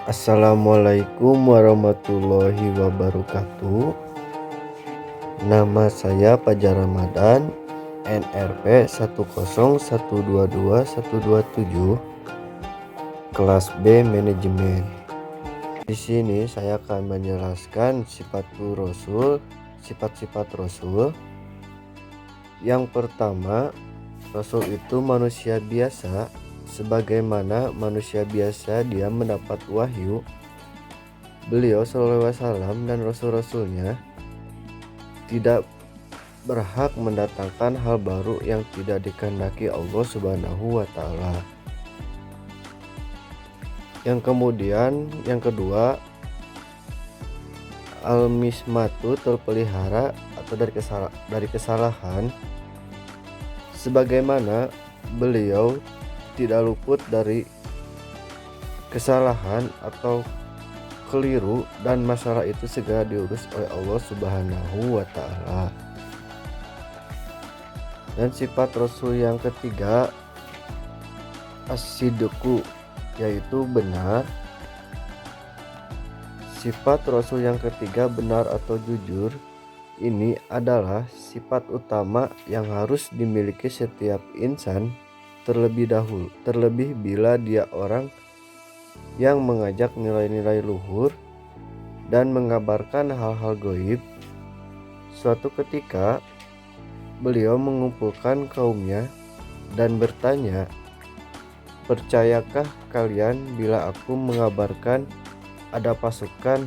Assalamualaikum warahmatullahi wabarakatuh. Nama saya Fajar Ramadan, NRP 101222127, kelas B manajemen. Di sini saya akan menjelaskan sifat-sifat Rasul. Yang pertama, Rasul itu manusia biasa. Sebagaimana manusia biasa dia mendapat wahyu, beliau SAW dan rasul-rasulnya tidak berhak mendatangkan hal baru yang tidak dikehendaki Allah Subhanahu wa Ta'ala. Yang kedua, al-mismatu terpelihara atau dari kesalahan. Sebagaimana beliau tidak luput dari kesalahan atau keliru, dan masalah itu segera diurus oleh Allah Subhanahu wa Ta'ala. Dan sifat Rasul yang ketiga, as-sidqu, yaitu benar. Sifat Rasul yang ketiga, benar atau jujur, ini adalah sifat utama yang harus dimiliki setiap insan, terlebih bila dia orang yang mengajak nilai-nilai luhur dan mengabarkan hal-hal gaib. Suatu ketika beliau mengumpulkan kaumnya dan bertanya, "Percayakah kalian bila aku mengabarkan ada pasukan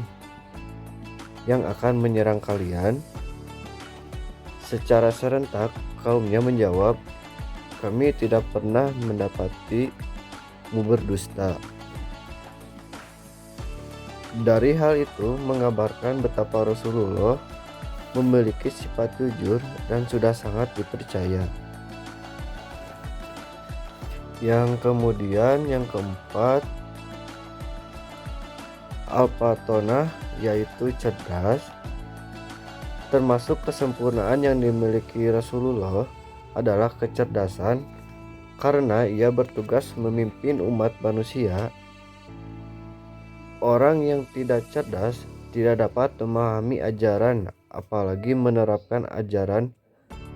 yang akan menyerang kalian?" Secara serentak kaumnya menjawab, "Kami tidak pernah mendapatimu berdusta." Dari hal itu mengabarkan betapa Rasulullah memiliki sifat jujur dan sudah sangat dipercaya. Yang keempat, al-fatonah, yaitu cerdas. Termasuk kesempurnaan yang dimiliki Rasulullah adalah kecerdasan, karena ia bertugas memimpin umat manusia. Orang yang tidak cerdas tidak dapat memahami ajaran, apalagi menerapkan ajaran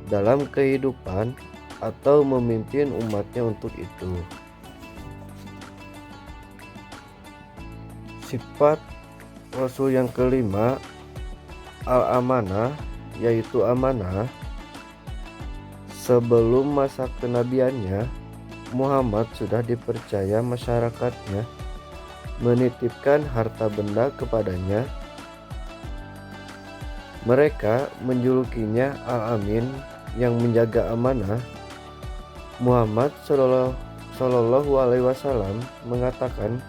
dalam kehidupan atau memimpin umatnya untuk itu. Sifat Rasul yang kelima, al-amanah, yaitu amanah. Sebelum masa kenabiannya, Muhammad sudah dipercaya masyarakatnya menitipkan harta benda kepadanya. Mereka menjulukinya Al-Amin, yang menjaga amanah. Muhammad Shallallahu Alaihi Wasallam mengatakan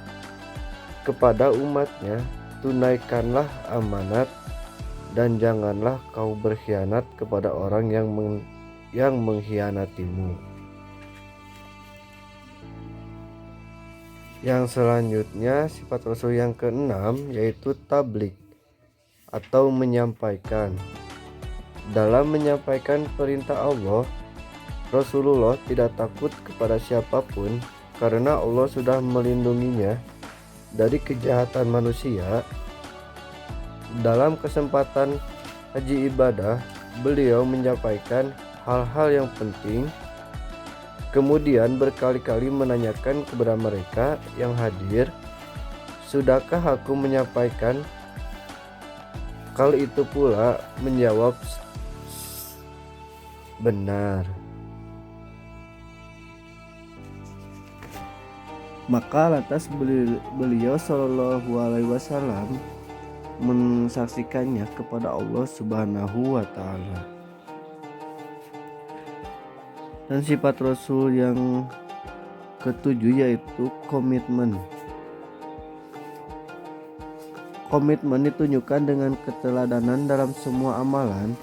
kepada umatnya, "Tunaikanlah amanat dan janganlah kau berkhianat kepada orang yang mengkhianatimu." Yang selanjutnya, sifat Rasul yang keenam, yaitu tabligh atau menyampaikan. Dalam menyampaikan perintah Allah, Rasulullah tidak takut kepada siapapun karena Allah sudah melindunginya dari kejahatan manusia. Dalam kesempatan haji ibadah, beliau menyampaikan hal-hal yang penting, kemudian berkali-kali menanyakan kepada mereka yang hadir, "Sudahkah aku menyampaikan?" Kali itu pula menjawab, "Benar." Maka lantas beliau Shallallahu Alaihi Wasallam mensaksikannya kepada Allah Subhanahu wa Ta'ala. Dan sifat Rasul yang ketujuh, yaitu komitmen. Komitmen ditunjukkan dengan keteladanan dalam semua amalan.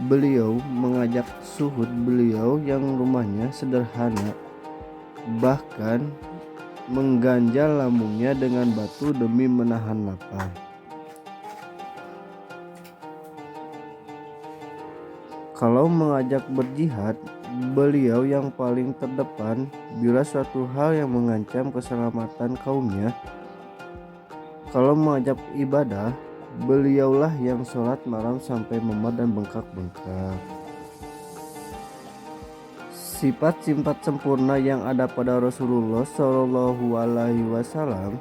Beliau mengajak suhud beliau yang rumahnya sederhana, bahkan mengganjal lambungnya dengan batu demi menahan lapar. Kalau mengajak berjihad, beliau yang paling terdepan bila suatu hal yang mengancam keselamatan kaumnya. Kalau mengajak ibadah, beliaulah yang sholat malam sampai memar dan bengkak-bengkak. Sifat-sifat sempurna yang ada pada Rasulullah Shallallahu Alaihi Wasallam.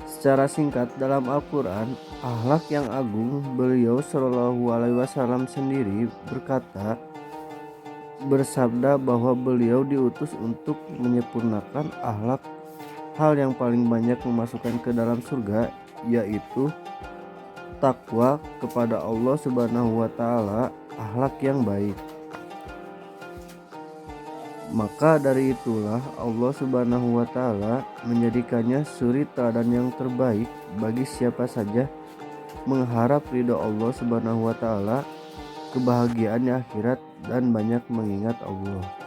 Secara singkat dalam Al-Quran, akhlak yang agung, beliau Shallallahu Alaihi Wasallam sendiri bersabda bahwa beliau diutus untuk menyempurnakan akhlak. Hal yang paling banyak memasukkan ke dalam surga yaitu takwa kepada Allah Subhanahu wa taala, akhlak yang baik. Maka dari itulah Allah Subhanahu wa taala menjadikannya suri teladan yang terbaik bagi siapa saja mengharap ridho Allah Subhanahu wa taala, kebahagiaan di akhirat dan banyak mengingat Allah.